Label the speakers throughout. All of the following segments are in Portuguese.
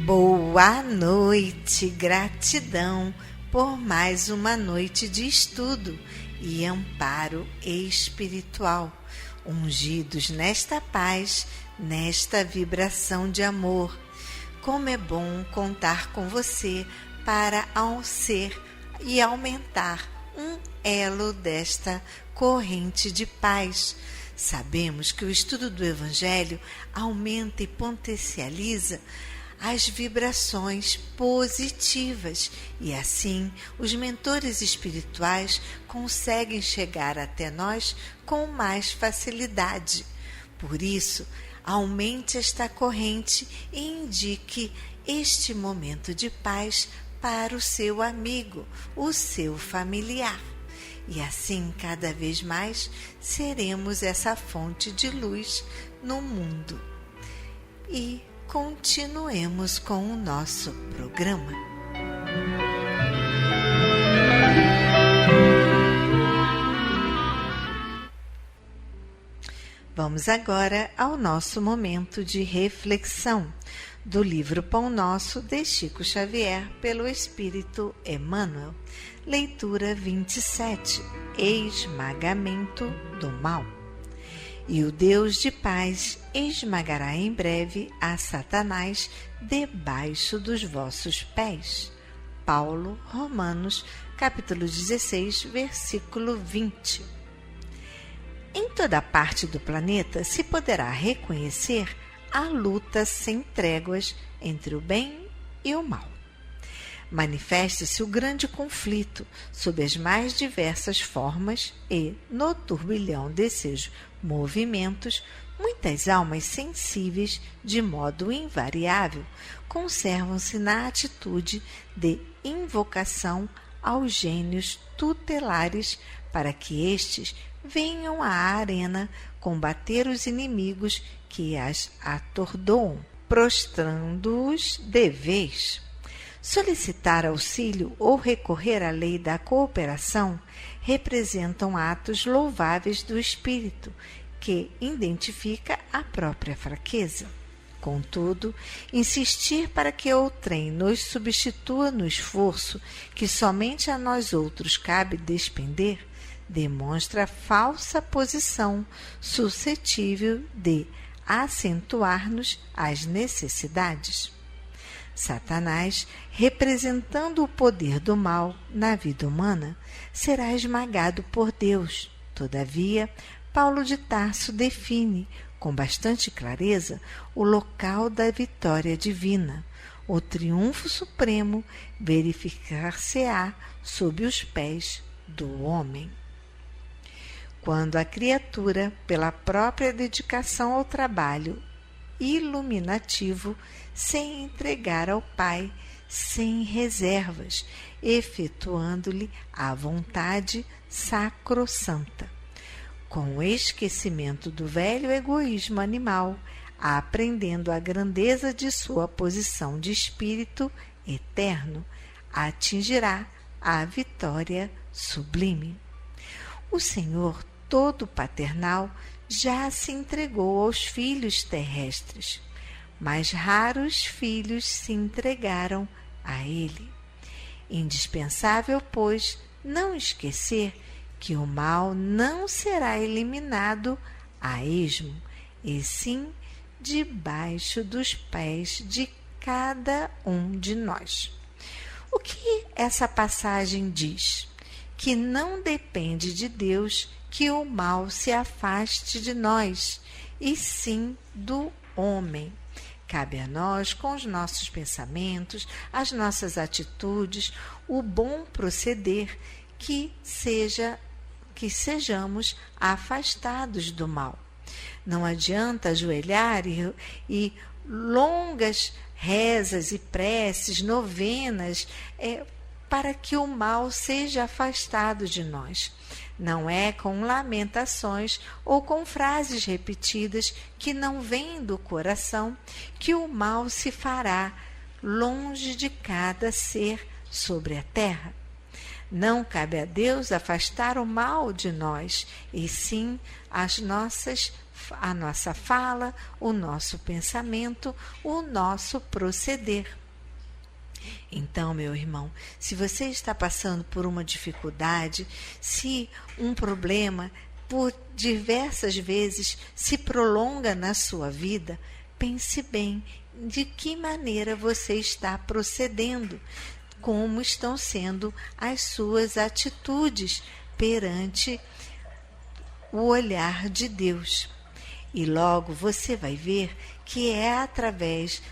Speaker 1: Boa noite, gratidão por mais uma noite de estudo e amparo espiritual, ungidos nesta paz, nesta vibração de amor. Como é bom contar com você para ser e aumentar um elo desta corrente de paz. Sabemos que o estudo do Evangelho aumenta e potencializa as vibrações positivas e assim os mentores espirituais conseguem chegar até nós com mais facilidade. Por isso, aumente esta corrente e indique este momento de paz para o seu amigo, o seu familiar. E assim, cada vez mais, seremos essa fonte de luz no mundo. E continuemos com o nosso programa. Vamos agora ao nosso momento de reflexão do livro Pão Nosso de Chico Xavier pelo Espírito Emmanuel. Leitura 27. Esmagamento do mal. E o Deus de paz esmagará em breve a Satanás debaixo dos vossos pés. Paulo, Romanos, capítulo 16, versículo 20. Em toda parte do planeta se poderá reconhecer a luta sem tréguas entre o bem e o mal. Manifesta-se o grande conflito sob as mais diversas formas e, no turbilhão de seus movimentos, muitas almas sensíveis, de modo invariável, conservam-se na atitude de invocação aos gênios tutelares para que estes venham à arena combater os inimigos que as atordoam, prostrando-os de vez. Solicitar auxílio ou recorrer à lei da cooperação representam atos louváveis do espírito, que identifica a própria fraqueza. Contudo, insistir para que outrem nos substitua no esforço que somente a nós outros cabe despender, demonstra falsa posição suscetível de acentuar-nos as necessidades. Satanás, representando o poder do mal na vida humana, será esmagado por Deus. Todavia, Paulo de Tarso define, com bastante clareza, o local da vitória divina. O triunfo supremo verificar-se-á sob os pés do homem. Quando a criatura, pela própria dedicação ao trabalho iluminativo, sem entregar ao Pai, sem reservas, efetuando-lhe a vontade sacrossanta, com o esquecimento do velho egoísmo animal, aprendendo a grandeza de sua posição de espírito eterno, atingirá a vitória sublime. O Senhor todo paternal já se entregou aos filhos terrestres, mas raros filhos se entregaram a ele. Indispensável, pois, não esquecer que o mal não será eliminado a esmo, e sim debaixo dos pés de cada um de nós. O que essa passagem diz? Que não depende de Deus que o mal se afaste de nós, e sim do homem. Cabe a nós, com os nossos pensamentos, as nossas atitudes, o bom proceder, que sejamos afastados do mal. Não adianta ajoelhar e longas rezas e preces, novenas, para que o mal seja afastado de nós. Não é com lamentações ou com frases repetidas que não vêm do coração que o mal se fará longe de cada ser sobre a terra. Não cabe a Deus afastar o mal de nós, e sim as nossas a nossa fala, o nosso pensamento, o nosso proceder. Então, meu irmão, se você está passando por uma dificuldade, se um problema por diversas vezes se prolonga na sua vida, pense bem de que maneira você está procedendo, como estão sendo as suas atitudes perante o olhar de Deus. E logo você vai ver que é através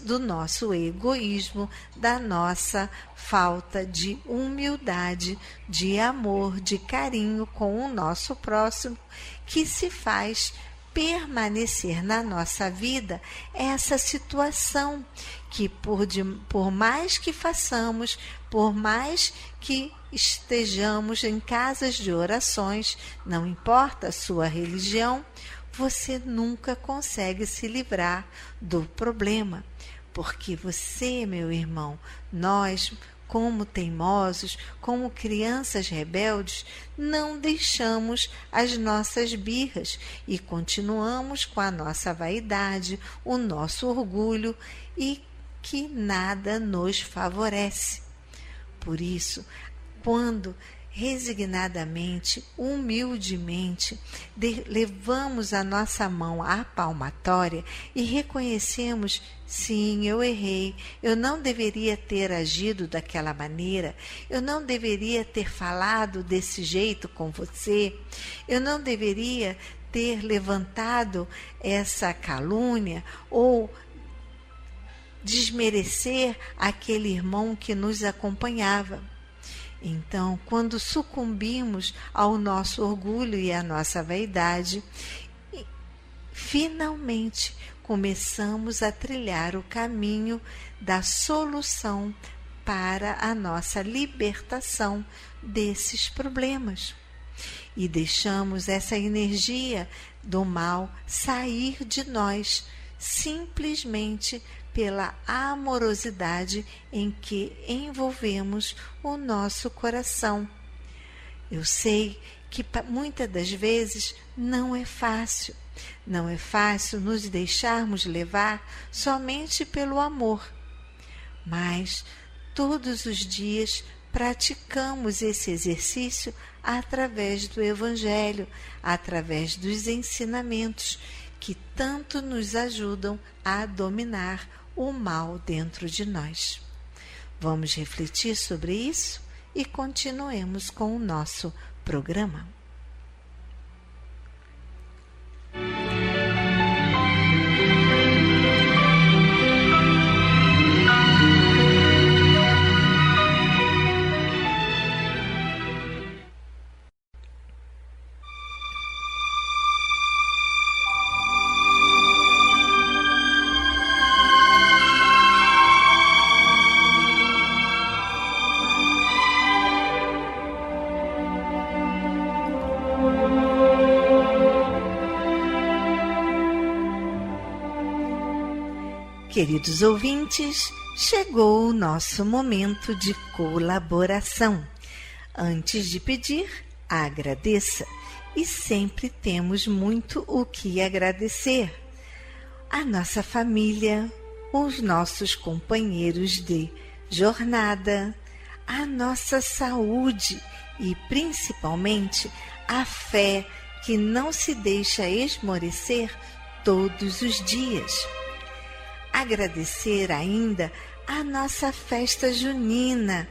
Speaker 1: do nosso egoísmo, da nossa falta de humildade, de amor, de carinho com o nosso próximo, que se faz permanecer na nossa vida essa situação que por mais que façamos, por mais que estejamos em casas de orações, não importa a sua religião, você nunca consegue se livrar do problema, porque você, meu irmão, nós, como teimosos, como crianças rebeldes, não deixamos as nossas birras e continuamos com a nossa vaidade, o nosso orgulho e que nada nos favorece. Por isso, quando resignadamente, humildemente, levamos a nossa mão à palmatória e reconhecemos: sim, eu errei, eu não deveria ter agido daquela maneira, eu não deveria ter falado desse jeito com você, eu não deveria ter levantado essa calúnia ou desmerecer aquele irmão que nos acompanhava. Então, quando sucumbimos ao nosso orgulho e à nossa vaidade, finalmente começamos a trilhar o caminho da solução para a nossa libertação desses problemas. E deixamos essa energia do mal sair de nós, simplesmente pela amorosidade em que envolvemos o nosso coração. Eu sei que muitas das vezes não é fácil nos deixarmos levar somente pelo amor, mas todos os dias praticamos esse exercício através do Evangelho, através dos ensinamentos que tanto nos ajudam a dominar o mal dentro de nós. Vamos refletir sobre isso e continuemos com o nosso programa. Queridos ouvintes, chegou o nosso momento de colaboração. Antes de pedir, agradeça. E sempre temos muito o que agradecer. A nossa família, os nossos companheiros de jornada, a nossa saúde e, principalmente, a fé que não se deixa esmorecer todos os dias. Agradecer ainda a nossa festa junina.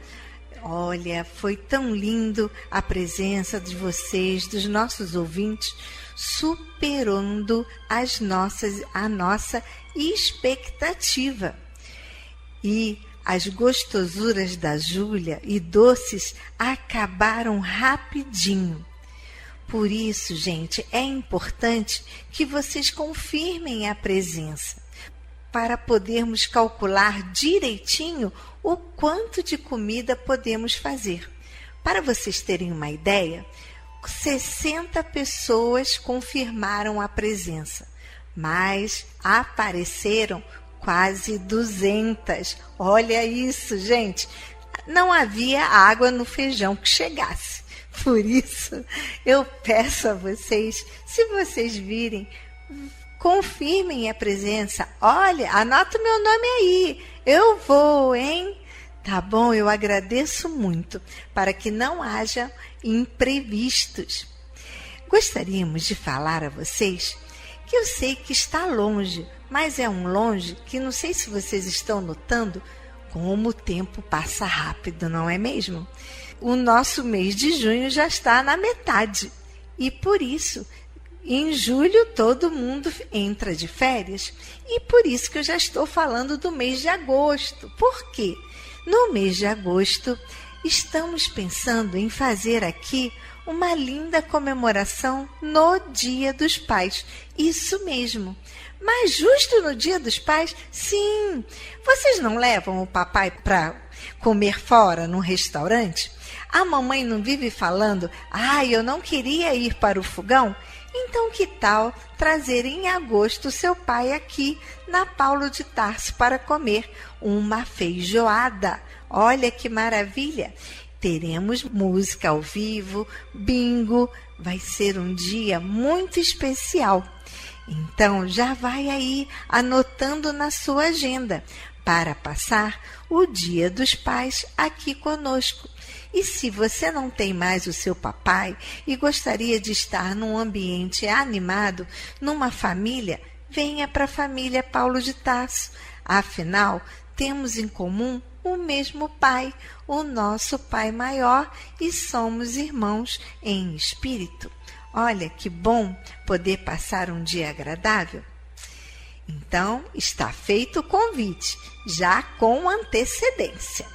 Speaker 1: Olha, foi tão lindo a presença de vocês, dos nossos ouvintes, superando a nossa expectativa. E as gostosuras da Júlia e doces acabaram rapidinho. Por isso, gente, é importante que vocês confirmem a presença, para podermos calcular direitinho o quanto de comida podemos fazer. Para vocês terem uma ideia, 60 pessoas confirmaram a presença, mas apareceram quase 200. Olha isso, gente! Não havia água no feijão que chegasse. Por isso, eu peço a vocês, se vocês virem, confirmem a presença. Olha, anota o meu nome aí. Eu vou, hein? Tá bom, eu agradeço muito, para que não haja imprevistos. Gostaríamos de falar a vocês que eu sei que está longe, mas é um longe que não sei se vocês estão notando como o tempo passa rápido, não é mesmo? O nosso mês de junho já está na metade e por isso, em julho todo mundo entra de férias e por isso que eu já estou falando do mês de agosto. Por quê? No mês de agosto, estamos pensando em fazer aqui uma linda comemoração no Dia dos Pais. Isso mesmo. Mas justo no Dia dos Pais, sim. Vocês não levam o papai para comer fora num restaurante? A mamãe não vive falando, eu não queria ir para o fogão? Então que tal trazer em agosto seu pai aqui na Paulo de Tarso para comer uma feijoada? Olha que maravilha! Teremos música ao vivo, bingo, vai ser um dia muito especial. Então já vai aí anotando na sua agenda para passar o Dia dos Pais aqui conosco. E se você não tem mais o seu papai e gostaria de estar num ambiente animado, numa família, venha para a família Paulo de Tarso. Afinal, temos em comum o mesmo pai, o nosso pai maior, e somos irmãos em espírito. Olha que bom poder passar um dia agradável. Então, está feito o convite, já com antecedência.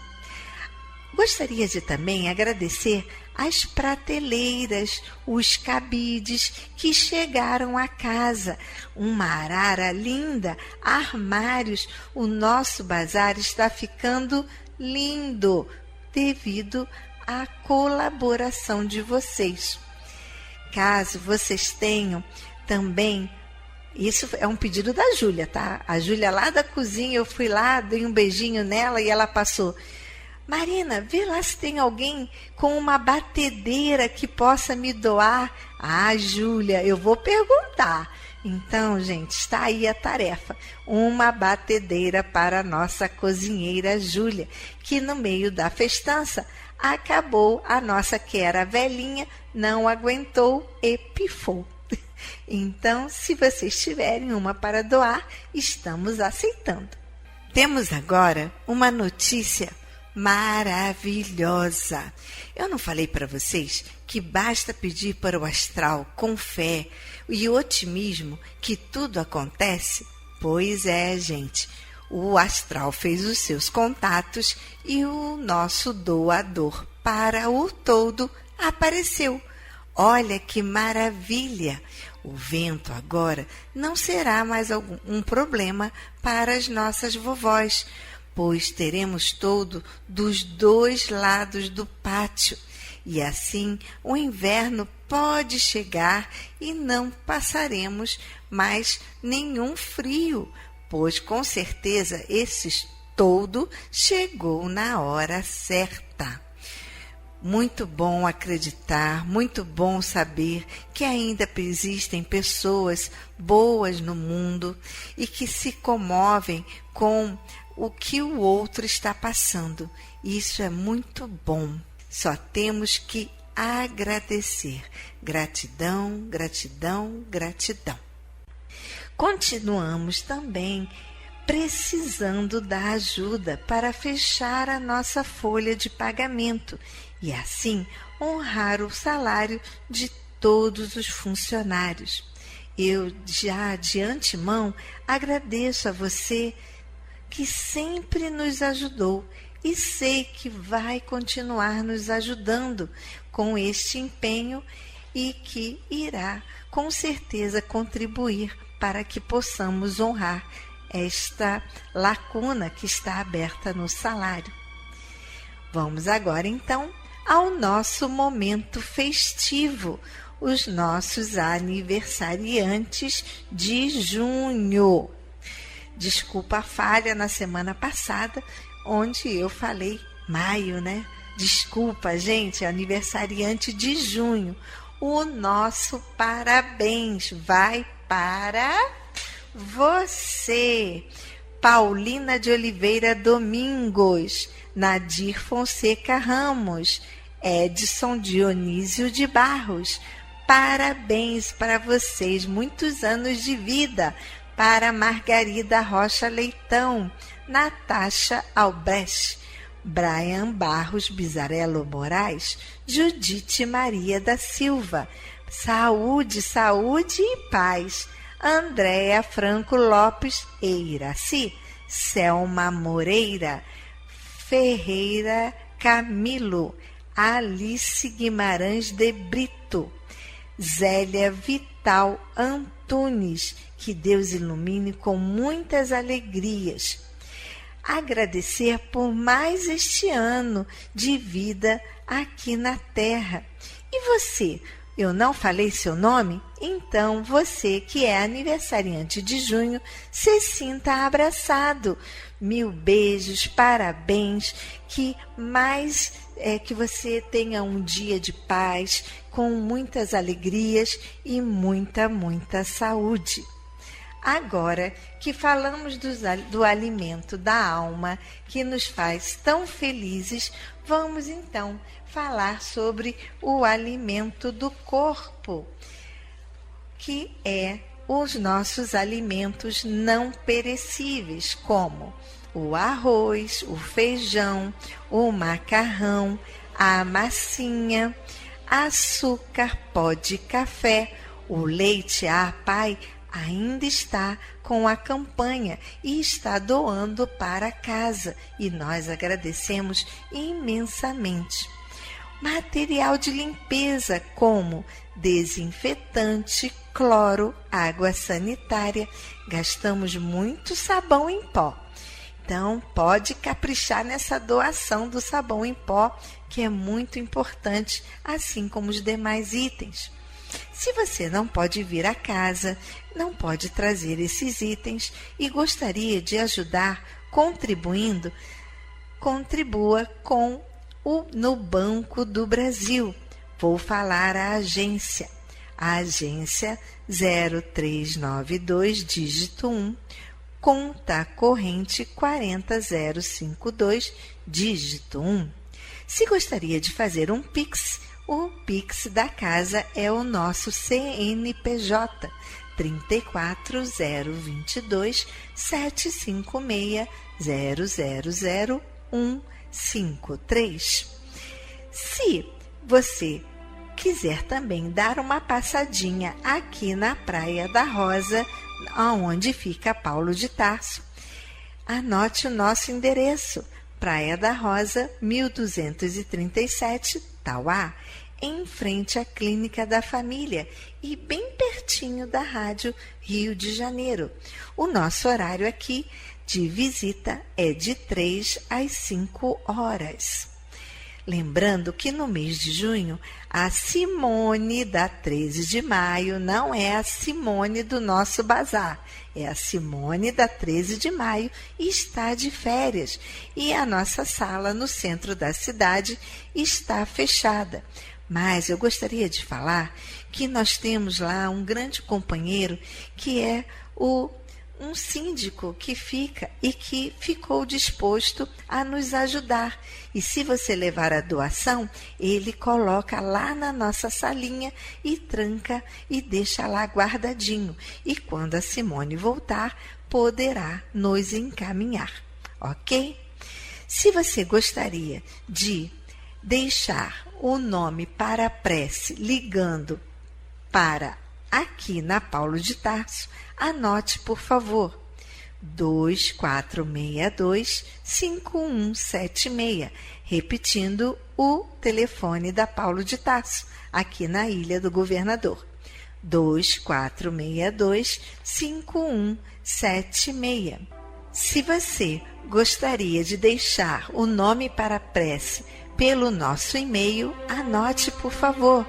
Speaker 1: Gostaria de também agradecer as prateleiras, os cabides que chegaram à casa, uma arara linda, armários. O nosso bazar está ficando lindo devido à colaboração de vocês. Caso vocês tenham também, isso é um pedido da Júlia, tá? A Júlia lá da cozinha, eu fui lá, dei um beijinho nela e ela passou: Marina, vê lá se tem alguém com uma batedeira que possa me doar. Júlia, eu vou perguntar. Então, gente, está aí a tarefa. Uma batedeira para a nossa cozinheira Júlia, que no meio da festança acabou, a nossa que era velhinha, não aguentou e pifou. Então, se vocês tiverem uma para doar, estamos aceitando. Temos agora uma notícia maravilhosa. Eu não falei para vocês que basta pedir para o astral com fé e otimismo que tudo acontece? Pois é, gente. O astral fez os seus contatos e o nosso doador para o todo apareceu. Olha que maravilha! O vento agora não será mais um problema para as nossas vovós, pois teremos todo dos dois lados do pátio. E assim o inverno pode chegar e não passaremos mais nenhum frio, pois com certeza esse todo chegou na hora certa. Muito bom acreditar, muito bom saber que ainda existem pessoas boas no mundo e que se comovem com o que o outro está passando. Isso é muito bom. Só temos que agradecer. Gratidão, gratidão, gratidão. Continuamos também precisando da ajuda para fechar a nossa folha de pagamento e assim honrar o salário de todos os funcionários. Eu já de antemão agradeço a você que sempre nos ajudou e sei que vai continuar nos ajudando com este empenho e que irá com certeza contribuir para que possamos honrar esta lacuna que está aberta no salário. Vamos agora então ao nosso momento festivo, os nossos aniversariantes de junho. Desculpa a falha na semana passada, onde eu falei maio, né? Desculpa, gente, é aniversariante de junho. O nosso parabéns vai para você. Paulina de Oliveira Domingos, Nadir Fonseca Ramos, Edson Dionísio de Barros. Parabéns para vocês, muitos anos de vida. Para Margarida Rocha Leitão, Natasha Albrecht, Brian Barros Bizarello Moraes, Judite Maria da Silva. Saúde, saúde e paz. Andréa Franco Lopes e Iraci, Selma Moreira, Ferreira Camilo, Alice Guimarães de Brito, Zélia Vital Antunes, que Deus ilumine com muitas alegrias. Agradecer por mais este ano de vida aqui na Terra. E você? Eu não falei seu nome? Então, você que é aniversariante de junho, se sinta abraçado. 1000 beijos, parabéns, que você tenha um dia de paz, com muitas alegrias e muita saúde. Agora que falamos do alimento da alma que nos faz tão felizes, vamos então falar sobre o alimento do corpo, que é os nossos alimentos não perecíveis, como o arroz, o feijão, o macarrão, a massinha, açúcar, pó de café, o leite. Pai ainda está com a campanha e está doando para casa, e nós agradecemos imensamente. Material de limpeza como desinfetante, cloro, água sanitária. Gastamos muito sabão em pó. Então, pode caprichar nessa doação do sabão em pó, que é muito importante, assim como os demais itens. Se você não pode vir a casa, não pode trazer esses itens e gostaria de ajudar contribuindo, contribua no Banco do Brasil. Vou falar a agência. A agência 0392, dígito 1, conta corrente 40052, dígito 1. Se gostaria de fazer um Pix, o Pix da casa é o nosso CNPJ 34022 756 000153. Se você quiser também dar uma passadinha aqui na Praia da Rosa, aonde fica Paulo de Tarso, anote o nosso endereço: Praia da Rosa, 1237, Tauá, em frente à Clínica da Família e bem pertinho da Rádio Rio de Janeiro. O nosso horário aqui de visita é de 3 às 5 horas. Lembrando que no mês de junho, a Simone da 13 de maio não é a Simone do nosso bazar, é a Simone da 13 de maio e está de férias. E a nossa sala no centro da cidade está fechada. Mas eu gostaria de falar que nós temos lá um grande companheiro que é um síndico que ficou disposto a nos ajudar. E se você levar a doação, ele coloca lá na nossa salinha e tranca e deixa lá guardadinho. E quando a Simone voltar, poderá nos encaminhar, ok? Se você gostaria de deixar o nome para a prece ligando para aqui na Paulo de Tarso, anote, por favor, 2462-5176, repetindo o telefone da Paulo de Tarso, aqui na Ilha do Governador, 2462-5176. Se você gostaria de deixar o nome para a prece pelo nosso e-mail, anote, por favor,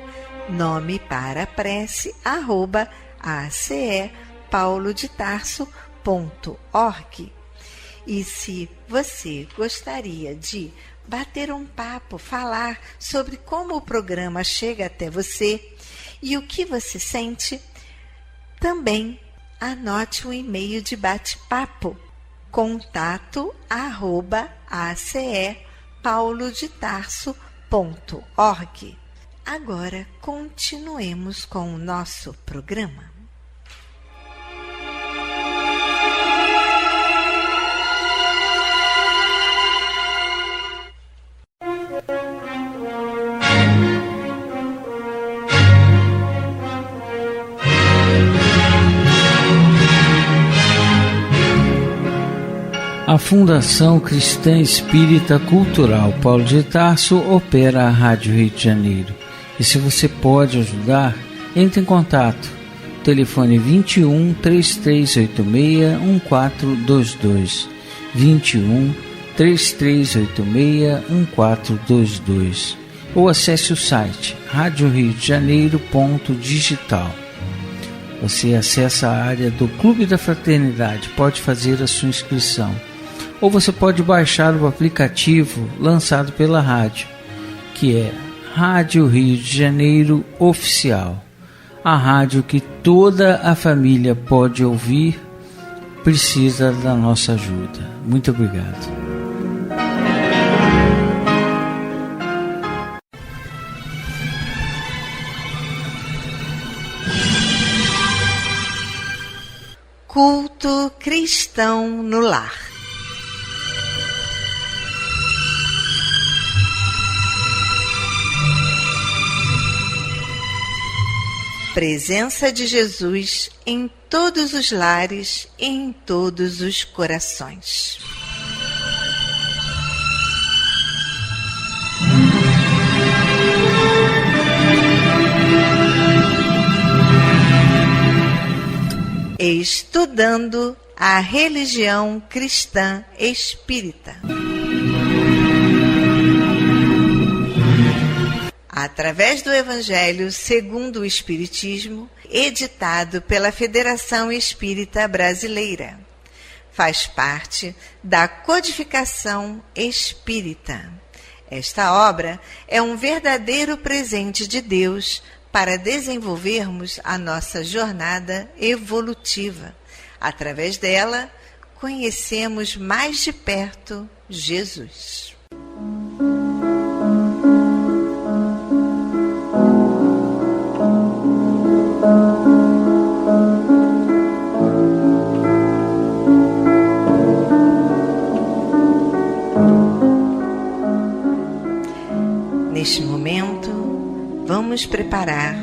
Speaker 1: nome para a prece @acePaulodetarso.org. E se você gostaria de bater um papo, falar sobre como o programa chega até você e o que você sente, também anote um e-mail de bate-papo, contato@acepaulodetarso.org. Agora continuemos com o nosso programa.
Speaker 2: A Fundação Cristã Espírita Cultural Paulo de Tarso opera a Rádio Rio de Janeiro. E se você pode ajudar, entre em contato. Telefone 21 3386 1422. 21 3386 1422. Ou acesse o site radioriodejaneiro.digital. Você acessa a área do Clube da Fraternidade, pode fazer a sua inscrição. Ou você pode baixar o aplicativo lançado pela rádio, que é Rádio Rio de Janeiro Oficial. A rádio que toda a família pode ouvir, precisa da nossa ajuda. Muito obrigado.
Speaker 1: Culto cristão no lar. Presença de Jesus em todos os lares e em todos os corações. Estudando a religião cristã espírita. Através do Evangelho segundo o Espiritismo, editado pela Federação Espírita Brasileira. Faz parte da Codificação Espírita. Esta obra é um verdadeiro presente de Deus para desenvolvermos a nossa jornada evolutiva. Através dela, conhecemos mais de perto Jesus. Neste momento, vamos preparar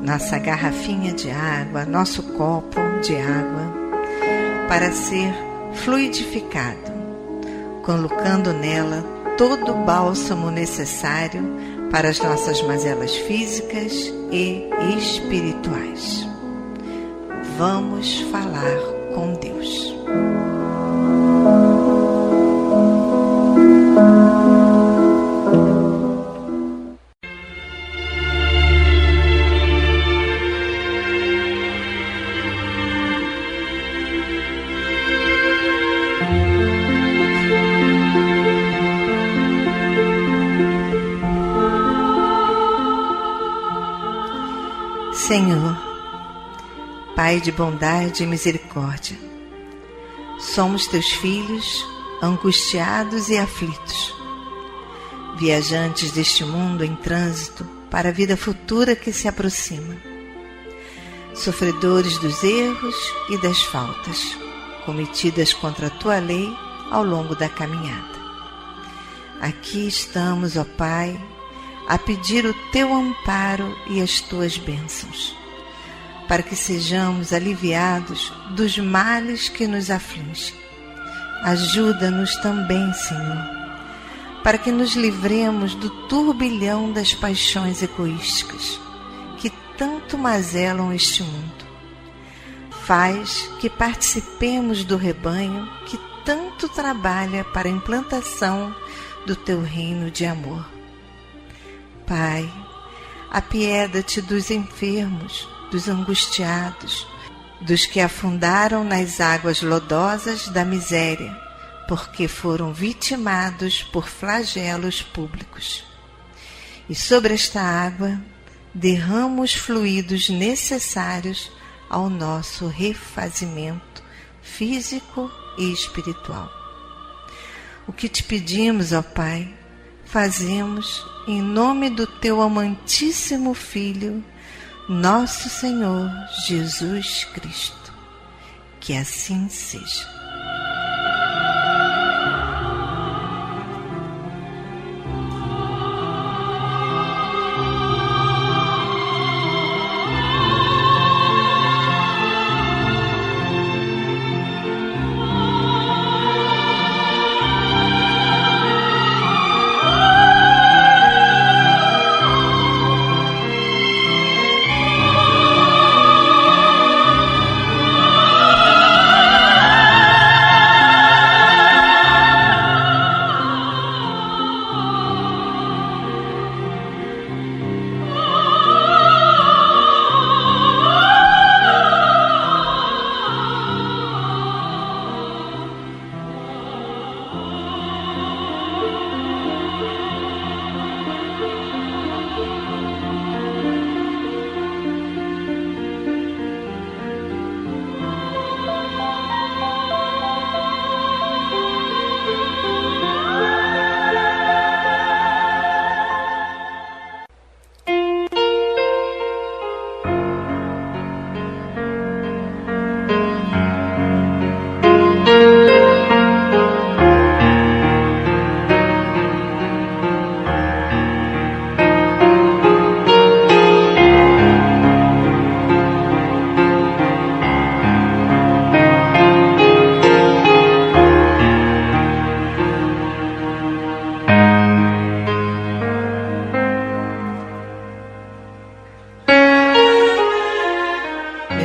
Speaker 1: nossa garrafinha de água, nosso copo de água, para ser fluidificado, colocando nela todo o bálsamo necessário para as nossas mazelas físicas e espirituais. Vamos falar com Deus. Senhor, Pai de bondade e misericórdia, somos teus filhos, angustiados e aflitos, viajantes deste mundo em trânsito para a vida futura que se aproxima, sofredores dos erros e das faltas cometidas contra a tua lei ao longo da caminhada. Aqui estamos, ó Pai, a pedir o teu amparo e as tuas bênçãos, para que sejamos aliviados dos males que nos afligem. Ajuda-nos também, Senhor, para que nos livremos do turbilhão das paixões egoísticas que tanto mazelam este mundo. Faz que participemos do rebanho que tanto trabalha para a implantação do teu reino de amor. Pai, apieda-te dos enfermos, dos angustiados, dos que afundaram nas águas lodosas da miséria, porque foram vitimados por flagelos públicos. E sobre esta água derrama os fluidos necessários ao nosso refazimento físico e espiritual. O que te pedimos, ó Pai, fazemos em nome do teu amantíssimo Filho, nosso Senhor Jesus Cristo. Que assim seja.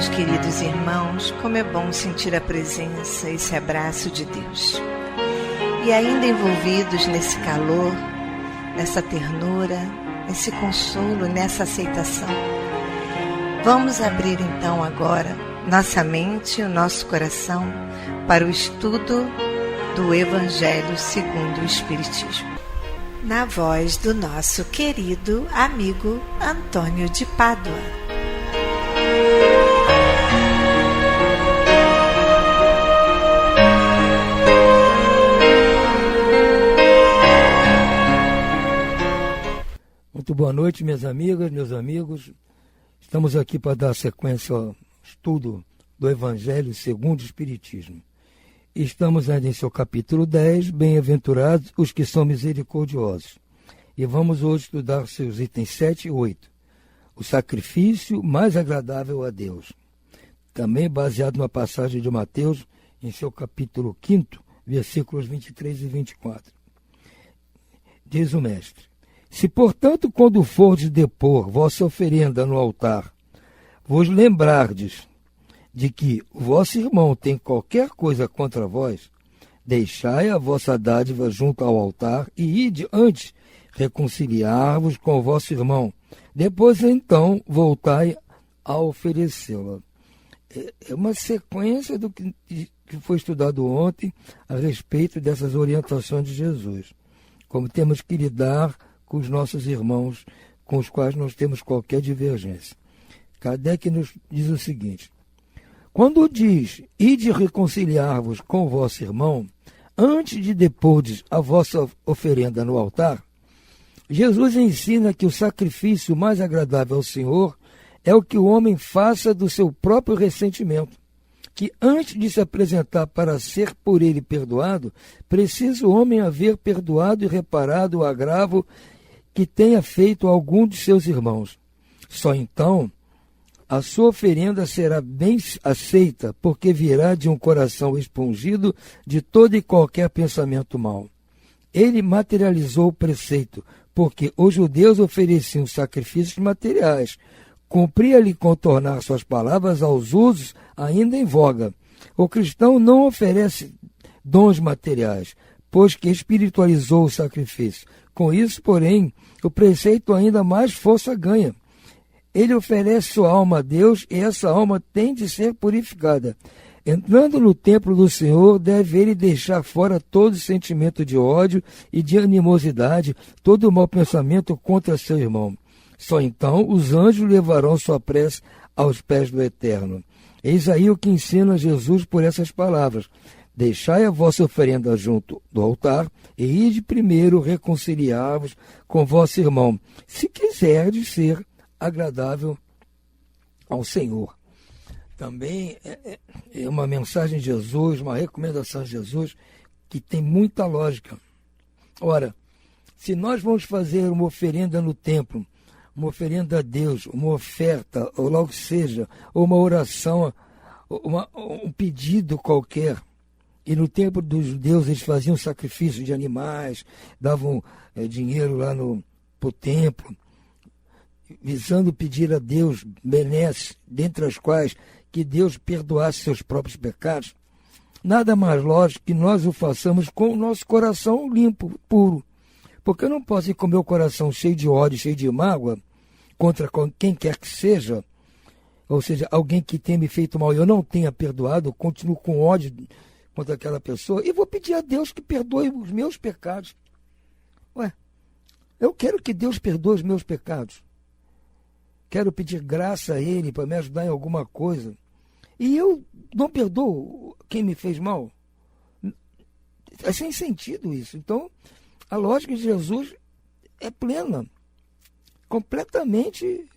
Speaker 1: Meus queridos irmãos, como é bom sentir a presença, esse abraço de Deus. E ainda envolvidos nesse calor, nessa ternura, nesse consolo, nessa aceitação, vamos abrir então agora nossa mente e o nosso coração para o estudo do Evangelho segundo o Espiritismo. Na voz do nosso querido amigo Antônio de Pádua.
Speaker 3: Muito boa noite, minhas amigas, meus amigos. Estamos aqui para dar sequência ao estudo do Evangelho segundo o Espiritismo. Estamos ainda em seu capítulo 10, Bem-aventurados os que são misericordiosos. E vamos hoje estudar seus itens 7 e 8. O sacrifício mais agradável a Deus. Também baseado numa passagem de Mateus, em seu capítulo 5, versículos 23 e 24. Diz o mestre: se, portanto, quando fordes depor vossa oferenda no altar, vos lembrardes de que o vosso irmão tem qualquer coisa contra vós, deixai a vossa dádiva junto ao altar e ide antes reconciliar-vos com o vosso irmão. Depois, então, voltai a oferecê-la. É uma sequência do que foi estudado ontem a respeito dessas orientações de Jesus. Como temos que lidar com os nossos irmãos com os quais nós temos qualquer divergência. Kardec nos diz o seguinte: quando diz, ide reconciliar-vos com o vosso irmão, antes de depordes a vossa oferenda no altar, Jesus ensina que o sacrifício mais agradável ao Senhor é o que o homem faça do seu próprio ressentimento, que antes de se apresentar para ser por ele perdoado, precisa o homem haver perdoado e reparado o agravo que tenha feito a algum de seus irmãos. Só então a sua oferenda será bem aceita, porque virá de um coração expungido de todo e qualquer pensamento mau. Ele materializou o preceito, porque os judeus ofereciam sacrifícios materiais. Cumpria-lhe contornar suas palavras aos usos ainda em voga. O cristão não oferece dons materiais, pois que espiritualizou o sacrifício. Com isso, porém, o preceito ainda mais força ganha. Ele oferece sua alma a Deus e essa alma tem de ser purificada. Entrando no templo do Senhor, deve ele deixar fora todo sentimento de ódio e de animosidade, todo mau pensamento contra seu irmão. Só então os anjos levarão sua prece aos pés do Eterno. Eis aí o que ensina Jesus por essas palavras: deixai a vossa oferenda junto do altar e ide primeiro reconciliar-vos com vosso irmão, se quiserdes ser agradável ao Senhor. Também é uma mensagem de Jesus, uma recomendação de Jesus que tem muita lógica. Ora, se nós vamos fazer uma oferenda no templo, uma oferenda a Deus, uma oferta, ou logo que seja, ou uma oração, um pedido qualquer, e no tempo dos judeus eles faziam sacrifício de animais, davam dinheiro lá para o templo, visando pedir a Deus benesses, dentre as quais que Deus perdoasse seus próprios pecados. Nada mais lógico que nós o façamos com o nosso coração limpo, puro. Porque eu não posso ir com o meu coração cheio de ódio, cheio de mágoa, contra quem quer que seja, ou seja, alguém que tenha me feito mal e eu não tenha perdoado, eu continuo com ódio contra aquela pessoa, e vou pedir a Deus que perdoe os meus pecados. Ué, eu quero que Deus perdoe os meus pecados. Quero pedir graça a Ele para me ajudar em alguma coisa. E eu não perdoo quem me fez mal. É sem sentido isso. Então, a lógica de Jesus é plena, completamente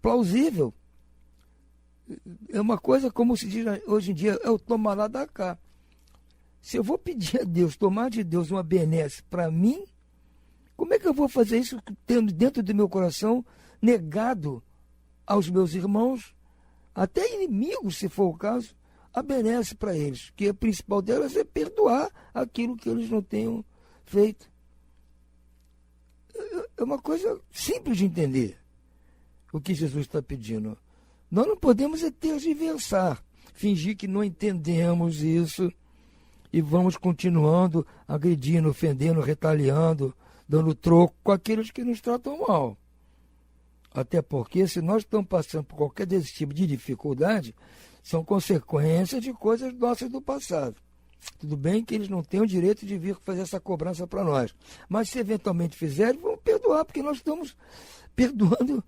Speaker 3: plausível. É uma coisa como se diz hoje em dia, é o tomar lá da cá. Se eu vou pedir a Deus, tomar de Deus uma benesse para mim, como é que eu vou fazer isso tendo dentro do meu coração negado aos meus irmãos, até inimigos, se for o caso, a benesse para eles, que a principal delas é perdoar aquilo que eles não tenham feito. É uma coisa simples de entender o que Jesus está pedindo. Nós não podemos tergiversar, fingir que não entendemos isso e vamos continuando agredindo, ofendendo, retaliando, dando troco com aqueles que nos tratam mal. Até porque, se nós estamos passando por qualquer desse tipo de dificuldade, são consequências de coisas nossas do passado. Tudo bem que eles não têm o direito de vir fazer essa cobrança para nós. Mas se eventualmente fizerem, vamos perdoar, porque nós estamos perdoando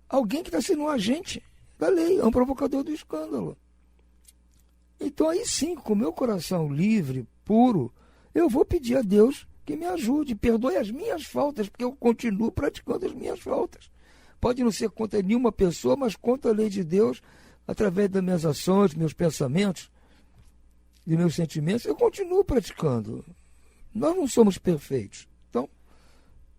Speaker 3: alguém que está sendo um agente da lei, é um provocador do escândalo. Então aí sim, com o meu coração livre, puro, eu vou pedir a Deus que me ajude, perdoe as minhas faltas, porque eu continuo praticando as minhas faltas. Pode não ser contra nenhuma pessoa, mas contra a lei de Deus, através das minhas ações, meus pensamentos, de meus sentimentos, eu continuo praticando. Nós não somos perfeitos. Então,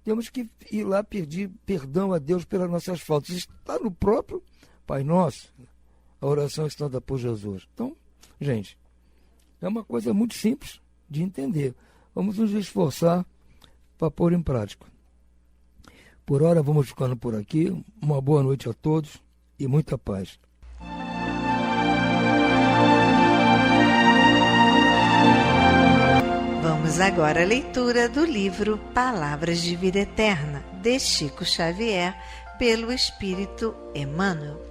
Speaker 3: temos que ir lá pedir perdão a Deus pelas nossas faltas. Está no próprio Pai Nosso, a oração estada por Jesus. Então, gente, é uma coisa muito simples de entender. Vamos nos esforçar para pôr em prática. Por hora, vamos ficando por aqui. Uma boa noite a todos e muita paz.
Speaker 1: Vamos agora à leitura do livro Palavras de Vida Eterna, de Chico Xavier, pelo Espírito Emmanuel.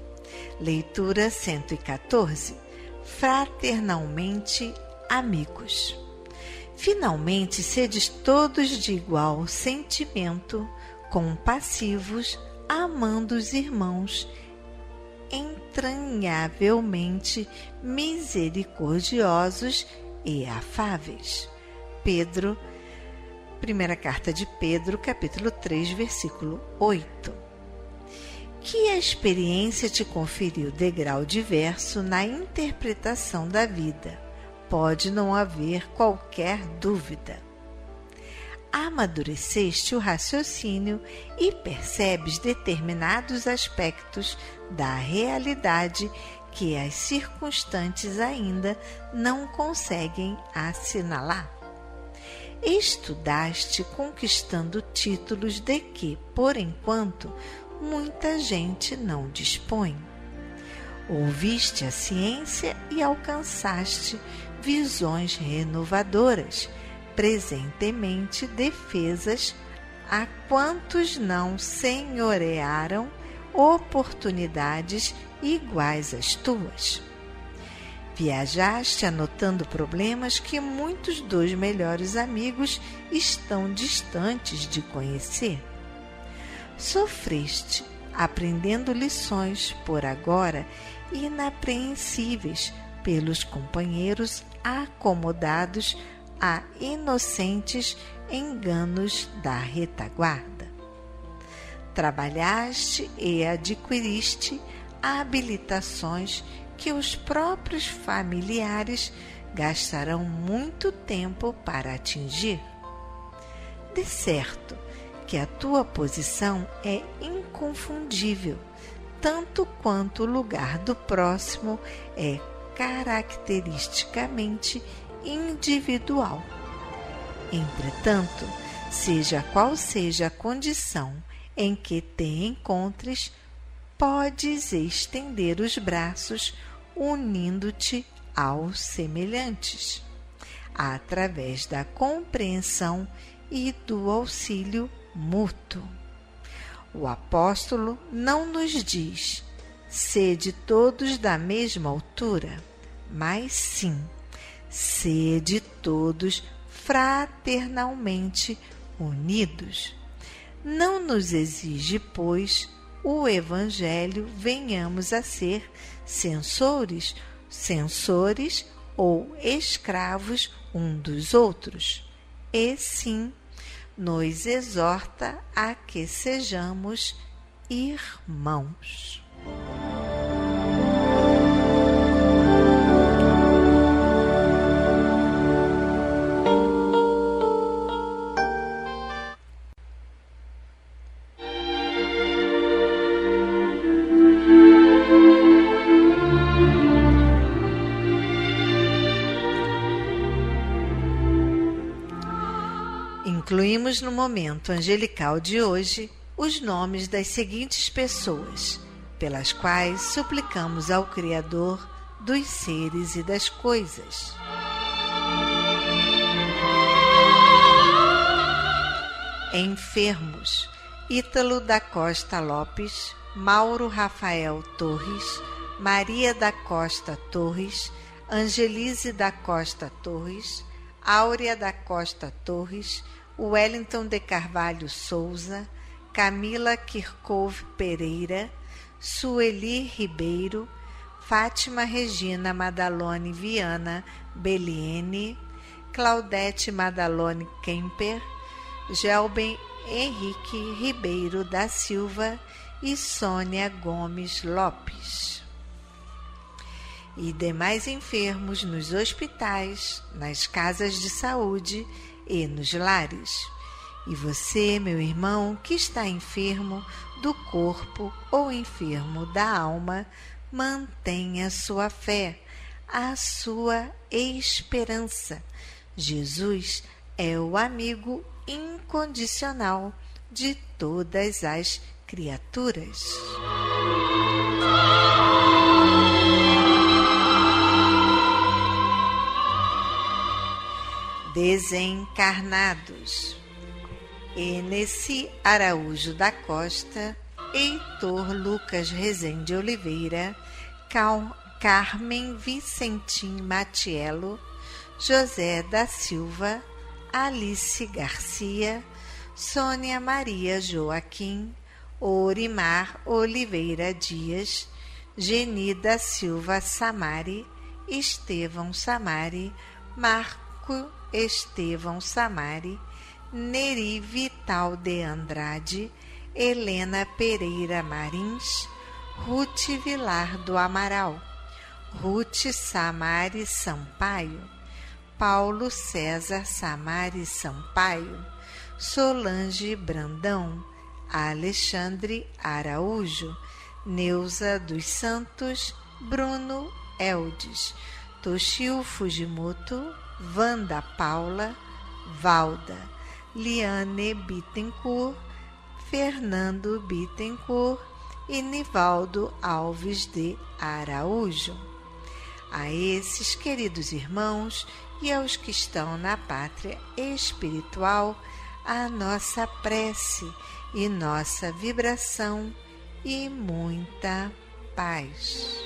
Speaker 1: Leitura 114. Fraternalmente amigos. Finalmente, sedes todos de igual sentimento, compassivos, amando os irmãos, entranhavelmente misericordiosos e afáveis. Pedro, primeira carta de Pedro, capítulo 3, versículo 8. Que a experiência te conferiu degrau diverso na interpretação da vida, pode não haver qualquer dúvida. Amadureceste o raciocínio e percebes determinados aspectos da realidade que as circunstantes ainda não conseguem assinalar. Estudaste conquistando títulos de que, por enquanto, muita gente não dispõe. Ouviste a ciência e alcançaste visões renovadoras, presentemente defesas a quantos não senhorearam oportunidades iguais às tuas. Viajaste anotando problemas que muitos dos melhores amigos estão distantes de conhecer. Sofreste, aprendendo lições por agora inapreensíveis pelos companheiros acomodados a inocentes enganos da retaguarda. Trabalhaste e adquiriste habilitações que os próprios familiares gastarão muito tempo para atingir. De certo que a tua posição é inconfundível, tanto quanto o lugar do próximo é caracteristicamente individual. Entretanto, seja qual seja a condição em que te encontres, podes estender os braços unindo-te aos semelhantes, através da compreensão e do auxílio mútuo. O apóstolo não nos diz: sede todos da mesma altura, mas sim, sede todos fraternalmente unidos. Não nos exige, pois, o Evangelho venhamos a ser censores ou escravos um dos outros, e sim nos exorta a que sejamos irmãos. Incluímos no momento angelical de hoje os nomes das seguintes pessoas, pelas quais suplicamos ao Criador dos seres e das coisas. Enfermos: Ítalo da Costa Lopes, Mauro Rafael Torres, Maria da Costa Torres, Angelise da Costa Torres, Áurea da Costa Torres, Wellington de Carvalho Souza, Camila Kirkov Pereira, Sueli Ribeiro, Fátima Regina Madalone Viana Beliene, Claudete Madalone Kemper, Gelben Henrique Ribeiro da Silva e Sônia Gomes Lopes. E demais enfermos nos hospitais, nas casas de saúde e nos lares. E você, meu irmão, que está enfermo do corpo ou enfermo da alma, mantenha sua fé, a sua esperança. Jesus é o amigo incondicional de todas as criaturas. Desencarnados: Eneci Araújo da Costa, Heitor Lucas Rezende Oliveira, Carmen Vicentim Matiello, José da Silva, Alice Garcia, Sônia Maria Joaquim, Orimar Oliveira Dias, Geni da Silva Samari, Estevão Samari, Marco Estevão Samari, Neri Vital de Andrade, Helena Pereira Marins, Ruth Vilar do Amaral, Ruth Samari Sampaio, Paulo César Samari Sampaio, Solange Brandão, Alexandre Araújo, Neuza dos Santos, Bruno Eldes, Toshio Fujimoto, Wanda Paula, Valda, Liane Bittencourt, Fernando Bittencourt e Nivaldo Alves de Araújo. A esses queridos irmãos e aos que estão na pátria espiritual, a nossa prece e nossa vibração e muita paz.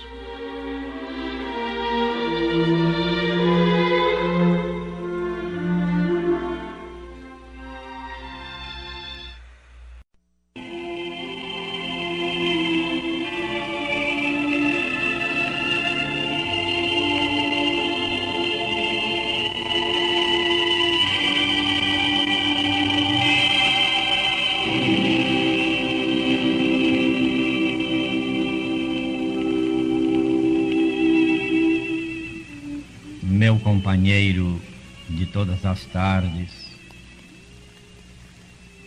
Speaker 4: Meu companheiro de todas as tardes,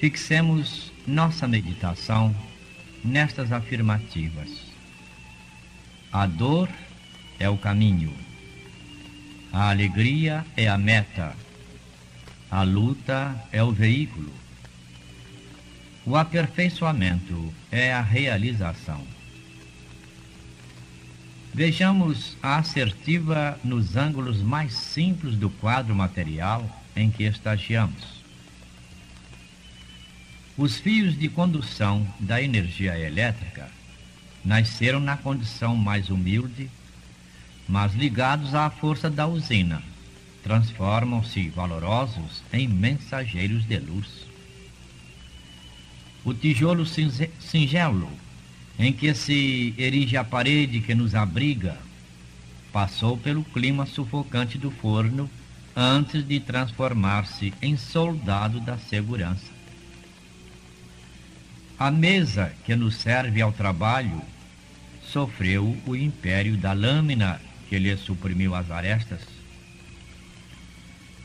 Speaker 4: fixemos nossa meditação nestas afirmativas. A dor é o caminho, a alegria é a meta, a luta é o veículo, o aperfeiçoamento é a realização. Vejamos a assertiva nos ângulos mais simples do quadro material em que estagiamos. Os fios de condução da energia elétrica nasceram na condição mais humilde, mas ligados à força da usina, transformam-se valorosos em mensageiros de luz. O tijolo singelo em que se erige a parede que nos abriga, passou pelo clima sufocante do forno antes de transformar-se em soldado da segurança. A mesa que nos serve ao trabalho sofreu o império da lâmina que lhe suprimiu as arestas.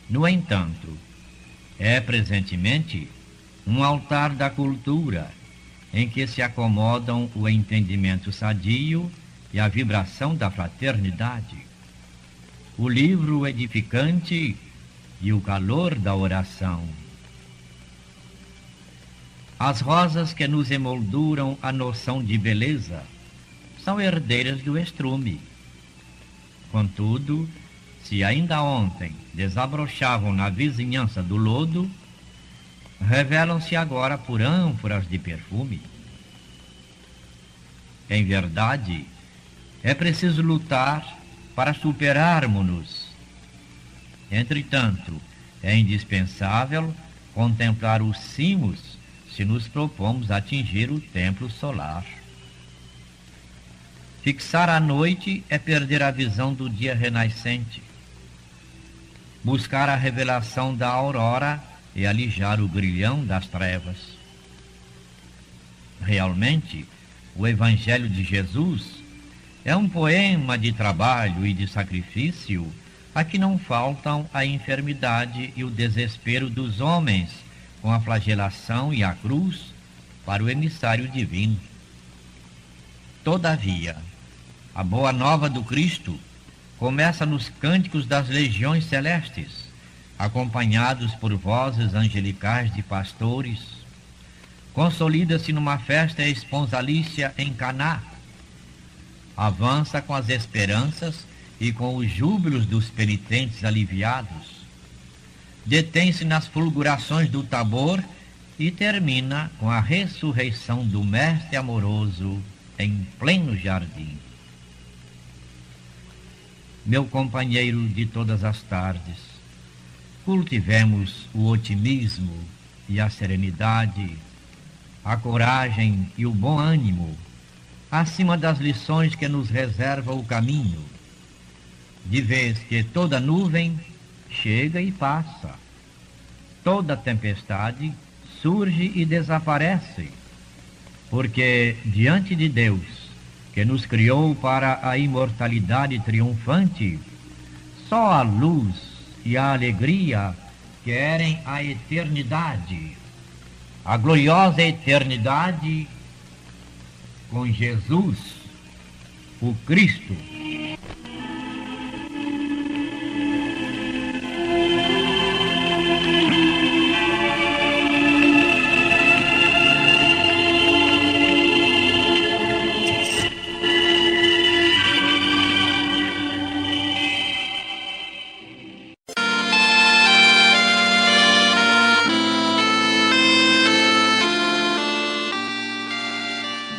Speaker 4: No entanto, é presentemente um altar da cultura em que se acomodam o entendimento sadio e a vibração da fraternidade, o livro edificante e o calor da oração. As rosas que nos emolduram a noção de beleza são herdeiras do estrume. Contudo, se ainda ontem desabrochavam na vizinhança do lodo, revelam-se agora por ânforas de perfume. Em verdade, é preciso lutar para superarmos-nos. Entretanto, é indispensável contemplar os cimos se nos propomos atingir o templo solar. Fixar a noite é perder a visão do dia renascente. Buscar a revelação da aurora e alijar o grilhão das trevas. Realmente, o Evangelho de Jesus é um poema de trabalho e de sacrifício a que não faltam a enfermidade e o desespero dos homens com a flagelação e a cruz para o emissário divino. Todavia, a boa nova do Cristo começa nos cânticos das legiões celestes, acompanhados por vozes angelicais de pastores, consolida-se numa festa esponsalícia em Caná, avança com as esperanças e com os júbilos dos penitentes aliviados, detém-se nas fulgurações do Tabor e termina com a ressurreição do Mestre amoroso em pleno jardim. Meu companheiro de todas as tardes, cultivemos o otimismo e a serenidade, a coragem e o bom ânimo, acima das lições que nos reserva o caminho, de vez que toda nuvem chega e passa, toda tempestade surge e desaparece, porque diante de Deus, que nos criou para a imortalidade triunfante, só a luz e a alegria querem a eternidade, a gloriosa eternidade com Jesus, o Cristo.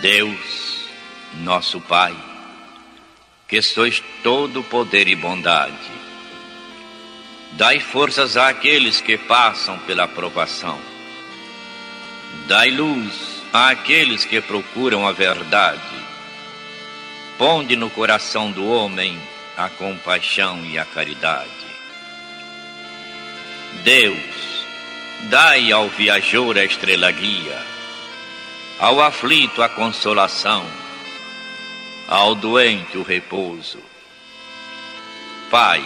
Speaker 5: Deus, nosso Pai, que sois todo poder e bondade. Dai forças àqueles que passam pela provação. Dai luz àqueles que procuram a verdade. Ponde no coração do homem a compaixão e a caridade. Deus, dai ao viajor a estrela guia, ao aflito a consolação, ao doente o repouso. Pai,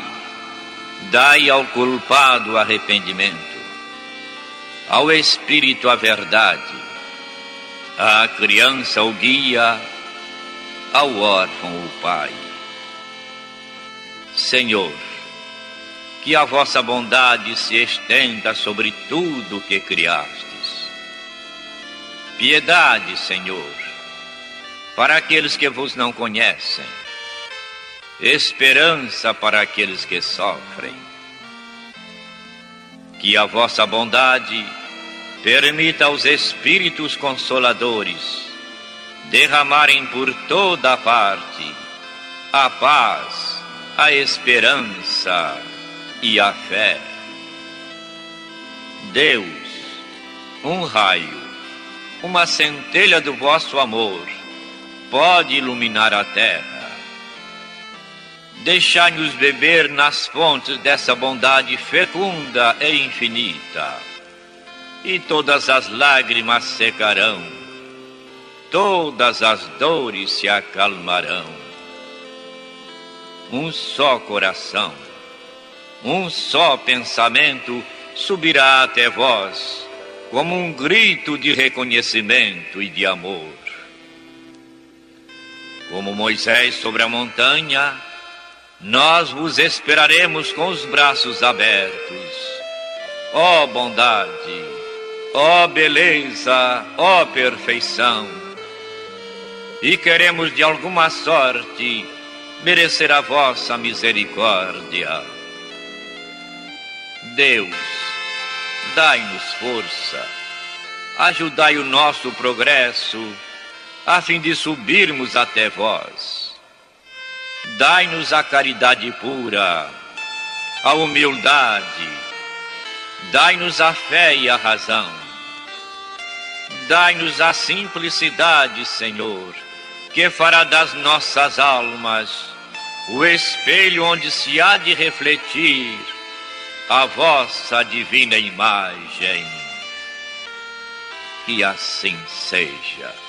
Speaker 5: dai ao culpado o arrependimento, ao espírito a verdade, à criança o guia, ao órfão o pai. Senhor, que a vossa bondade se estenda sobre tudo o que criastes. Piedade, Senhor, para aqueles que vos não conhecem. Esperança para aqueles que sofrem. Que a vossa bondade permita aos Espíritos Consoladores derramarem por toda a parte a paz, a esperança e a fé. Deus, um raio, uma centelha do vosso amor pode iluminar a terra. Deixai-nos beber nas fontes dessa bondade fecunda e infinita, e todas as lágrimas secarão, todas as dores se acalmarão. Um só coração, um só pensamento subirá até vós, como um grito de reconhecimento e de amor. Como Moisés sobre a montanha, nós vos esperaremos com os braços abertos. Ó bondade, ó beleza, ó perfeição. E queremos de alguma sorte merecer a vossa misericórdia. Deus, dai-nos força, ajudai o nosso progresso, a fim de subirmos até vós. Dai-nos a caridade pura, a humildade, dai-nos a fé e a razão. Dai-nos a simplicidade, Senhor, que fará das nossas almas o espelho onde se há de refletir a vossa divina imagem. Que assim seja.